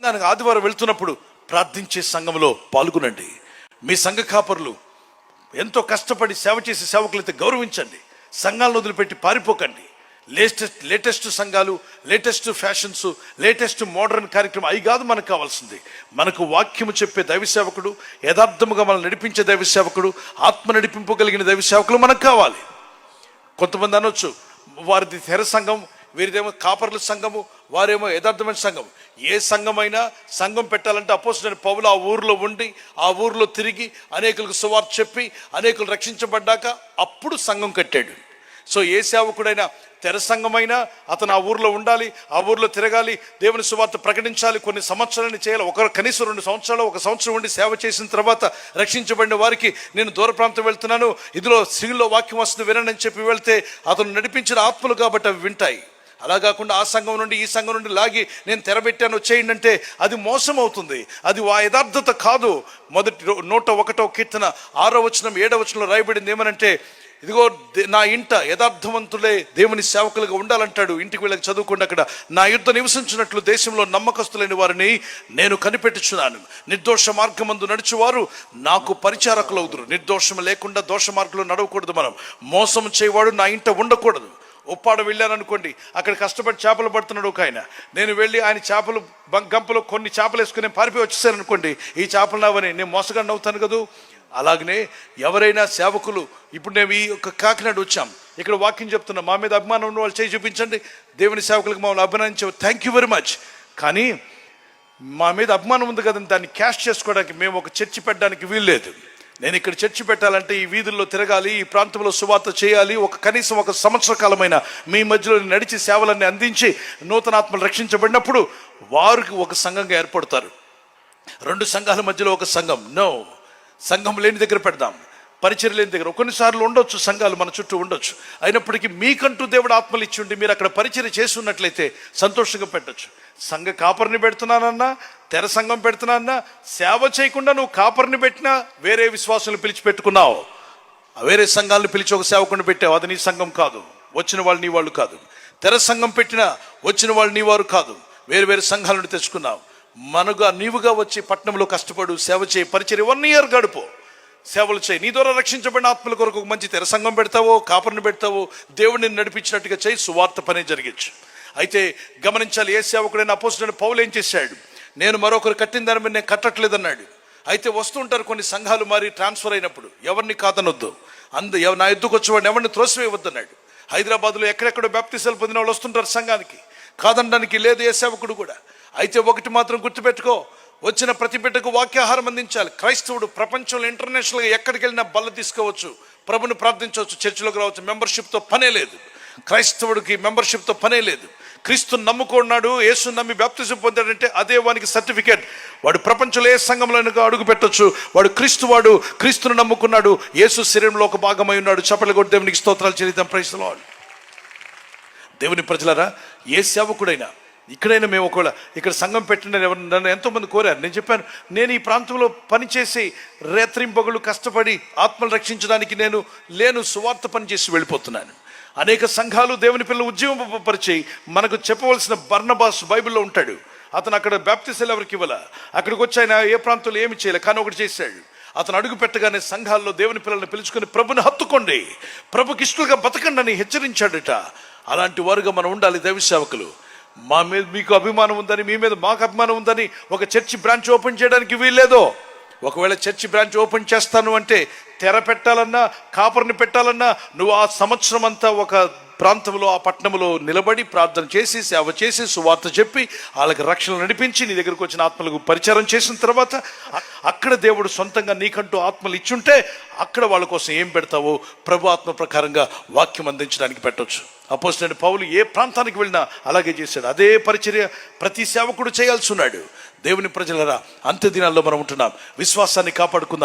దానికి ఆదివారం వెళ్తున్నప్పుడు ప్రార్థించే సంఘంలో పాల్గొనండి. మీ సంఘ కాపరులు ఎంతో కష్టపడి సేవ చేసే సేవకులైతే గౌరవించండి. సంఘాలను వదిలిపెట్టి పారిపోకండి. లేటెస్ట్ సంఘాలు, లేటెస్ట్ ఫ్యాషన్స్, లేటెస్ట్ మోడర్న్ కార్యక్రమం అవి కాదు మనకు కావాల్సింది. మనకు వాక్యము చెప్పే దైవ సేవకుడు, యథార్థముగా మనల్ని నడిపించే దైవ సేవకుడు, ఆత్మ నడిపింపగలిగిన దైవ సేవకులు మనకు కావాలి. కొంతమంది అనొచ్చు, వారిది తెర సంఘం, వీరిదేమో కాపర్ల సంఘము, వారేమో యథార్థమైన సంఘం. ఏ సంఘమైనా సంఘం పెట్టాలంటే అపోస్తలుడైన పౌలు ఆ ఊరిలో ఉండి, ఆ ఊరిలో తిరిగి అనేకులకు సువార్త చెప్పి అనేకులు రక్షించబడ్డాక అప్పుడు సంఘం కట్టాడు. సో ఏ సేవకుడైనా తెర సంఘమైనా అతను ఆ ఊర్లో ఉండాలి, ఆ ఊర్లో తిరగాలి, దేవుని సువార్త ప్రకటించాలి, కొన్ని సంవత్సరాలు చేయాలి. కనీసం 2 సంవత్సరాలు, 1 సంవత్సరం ఉండి సేవ చేసిన తర్వాత రక్షించబడిన వారికి నేను దూర ప్రాంతం వెళ్తున్నాను, ఇదిలో సిగిల్లో వాక్యం వస్తుంది వినండి అని చెప్పి వెళ్తే అతను నడిపించిన ఆత్మలు కాబట్టి అవి వింటాయి. అలా కాకుండా ఆ సంఘం నుండి ఈ సంఘం నుండి లాగి నేను తెరబెట్టాను వచ్చేయండి అంటే అది మోసం అవుతుంది. అది ఆ యథార్థత కాదు. మొదటి 101వ కీర్తన 6వ వచనం 7వ వచనంలో రాయబడింది ఏమనంటే, ఇదిగో నా ఇంట యథార్థవంతులే దేవుని సేవకులుగా ఉండాలంటాడు. ఇంటికి వెళ్ళక చదువుకోండి. అక్కడ నా యుద్ధ నివసించినట్లు దేశంలో నమ్మకస్తులైన వారిని నేను కనిపెట్టుచున్నాను. నిర్దోష మార్గమందు నడిచేవారు నాకు పరిచారకులు అవుతురు. నిర్దోషం లేకుండా దోష మార్గంలో నడవకూడదు. మనం మోసం చేయవాడు నా ఇంట ఉండకూడదు. ఉప్పాడ వెళ్ళాను అనుకోండి, అక్కడ కష్టపడి చేపలు పడుతున్నాడు ఒక ఆయన. నేను వెళ్ళి ఆయన చేపలు గంపలో కొన్ని చేపలు వేసుకుని పారిపోయి వచ్చేసాను అనుకోండి, ఈ చేపలు నావని నేను మోసగాడిని అవుతాను కదా. అలాగనే ఎవరైనా సేవకులు, ఇప్పుడు మేము ఈ కాకినాడ వచ్చాం, ఇక్కడ వాక్యం చెప్తున్నాం, మా మీద అభిమానం ఉన్న వాళ్ళు చేయి చూపించండి. దేవుని సేవకులకు మమ్మల్ని అభిమానించావు, థ్యాంక్ యూ వెరీ మచ్. కానీ మా మీద అభిమానం ఉంది కదండి, దాన్ని క్యాష్ చేసుకోవడానికి మేము ఒక చర్చి పెట్టడానికి వీల్లేదు. నేను ఇక్కడ చర్చి పెట్టాలంటే ఈ వీధుల్లో తిరగాలి, ఈ ప్రాంతంలో సువార్త చేయాలి, కనీసం 1 సంవత్సర కాలమైన మీ మధ్యలో నడిచి సేవలన్నీ అందించి నూతనాత్మలు రక్షించబడినప్పుడు వారికి ఒక సంఘంగా ఏర్పడతారు. 2 సంఘాల మధ్యలో ఒక సంఘం. నో, సంఘం లేని దగ్గర పెడదాం, పరిచయం లేని దగ్గర. కొన్నిసార్లు ఉండొచ్చు సంఘాలు మన చుట్టూ ఉండొచ్చు, అయినప్పటికీ మీకంటూ దేవుడు ఆత్మలు ఇచ్చి ఉండి మీరు అక్కడ పరిచయం చేసి ఉన్నట్లయితే సంతోషంగా పెట్టచ్చు. సంఘ కాపర్ని పెడుతున్నానన్నా, తెర సంఘం పెడుతున్నానన్నా, సేవ చేయకుండా నువ్వు కాపర్ని పెట్టినా వేరే విశ్వాసాలను పిలిచి పెట్టుకున్నావు, వేరే సంఘాలను పిలిచి ఒక సేవకుని పెట్టావు, అది నీ సంఘం కాదు, వచ్చిన వాళ్ళు నీ వాళ్ళు కాదు. తెర సంఘం పెట్టినా వచ్చిన వాళ్ళు నీ వారు కాదు, వేరు వేరు సంఘాల నుండి తెచ్చుకున్నావు. నీవుగా వచ్చి పట్టణంలో కష్టపడు, సేవ చేయి, పరిచర్య 1 year గడుపు, సేవలు చేయి. నీ ద్వారా రక్షించబడిన ఆత్మల కొరకు ఒక మంచి తెర సంఘం పెడతావో, కాపర్ని పెడతావో, దేవుడిని నడిపించినట్టుగా చేయి, సువార్త పనే జరిగించు. అయితే గమనించాలి, ఏ సేవకుడైనా అపోస్తలుడైన పౌలు ఏం చేశాడు, నేను మరొకరు కట్టిన దాని మీద నేను కట్టట్లేదన్నాడు. అయితే వస్తుంటారు కొన్ని సంఘాలు మరి ట్రాన్స్ఫర్ అయినప్పుడు, ఎవరిని కాదనొద్దు, నా ఎద్దుకు వచ్చేవాడిని ఎవరిని త్రోసివేయవద్దన్నాడు. హైదరాబాద్లో ఎక్కడెక్కడో బాప్తిసాలు పొందిన వాళ్ళు వస్తుంటారు సంఘానికి, కాదనడానికి లేదు ఏ సేవకుడు కూడా. అయితే ఒకటి మాత్రం గుర్తుపెట్టుకో, వచ్చిన ప్రతి బిడ్డకు వాక్యాహారం అందించాలి. క్రైస్తవుడు ప్రపంచంలో ఇంటర్నేషనల్గా ఎక్కడికి వెళ్ళినా బల్ల తీసుకోవచ్చు, ప్రభుని ప్రార్థించవచ్చు, చర్చిలోకి రావచ్చు. మెంబర్షిప్తో పనే లేదు, క్రైస్తవుడికి మెంబర్షిప్తో పనే లేదు. క్రీస్తుని నమ్ముకున్నాడు, యేసుని నమ్మి బాప్తిజం పొందాడంటే అదే వానికి సర్టిఫికేట్. వాడు ప్రపంచంలో ఏ సంఘంలో అడుగు పెట్టొచ్చు. వాడు క్రీస్తుని నమ్ముకున్నాడు, యేసు శరీరంలో ఒక భాగమై ఉన్నాడు. చప్పట్లు కొట్టి దేవునికి స్తోత్రాలు చెల్లిద్దాం. Praise the Lord. దేవుని ప్రజలారా, ఏ సేవకుడైనా ఇక్కడైనా మేము ఒకవేళ ఇక్కడ సంఘం పెట్టిన నన్ను ఎంతోమంది కోరారు. నేను చెప్పాను, నేను ఈ ప్రాంతంలో పనిచేసి రేత్రింపగలు కష్టపడి ఆత్మలు రక్షించడానికి నేను లేను, సువార్త పని చేసి వెళ్ళిపోతున్నాను. అనేక సంఘాలు దేవుని పిల్లలు ఉద్యమపరిచి మనకు చెప్పవలసిన బర్నబాస్ బైబిల్లో ఉంటాడు. అతను అక్కడ బాప్తిసాలు ఎవరికి ఇవ్వాల, అక్కడికి వచ్చి ఆయన ఏ ప్రాంతంలో ఏమి చేయలే, కానీ ఒకటి చేశాడు. అతను అడుగు పెట్టగానే సంఘాల్లో దేవుని పిల్లల్ని పిలుచుకొని ప్రభుని హత్తుకోండి, ప్రభుకి ఇష్టలుగా బతకండి అని హెచ్చరించాడట. అలాంటి వారుగా మనం ఉండాలి దైవ సేవకులు. మా మీద మీకు అభిమానం ఉందని, మీ మీద మాకు అభిమానం ఉందని ఒక చర్చి బ్రాంచ్ ఓపెన్ చేయడానికి వీల్లేదో. ఒకవేళ చర్చి బ్రాంచ్ ఓపెన్ చేస్తాను అంటే తెర పెట్టాలన్నా, కాపర్ని పెట్టాలన్నా, నువ్వు ఆ సంవత్సరం అంతా ఒక ప్రాంతంలో, ఆ పట్టణంలో నిలబడి ప్రార్థన చేసి, సేవ చేసి, సువార్త చెప్పి, వాళ్ళకి రక్షణ నడిపించి, నీ దగ్గరకు వచ్చిన ఆత్మలకు పరిచారం చేసిన తర్వాత అక్కడ దేవుడు సొంతంగా నీకంటూ ఆత్మలు ఇచ్చుంటే అక్కడ వాళ్ళ కోసం ఏం పెడతావో ప్రభు ఆత్మ ప్రకారంగా వాక్యం అందించడానికి పెట్టవచ్చు. అపోస్తలుడైన పౌలు ఏ ప్రాంతానికి వెళ్ళినా అలాగే చేశాడు. అదే పరిచర్య ప్రతి సేవకుడు చేయాల్సి ఉన్నాడు. దేవుని ప్రజలరా, అంత్య దినాల్లో మనం ఉంటున్నాం. విశ్వాసాన్ని కాపాడుకుందాం.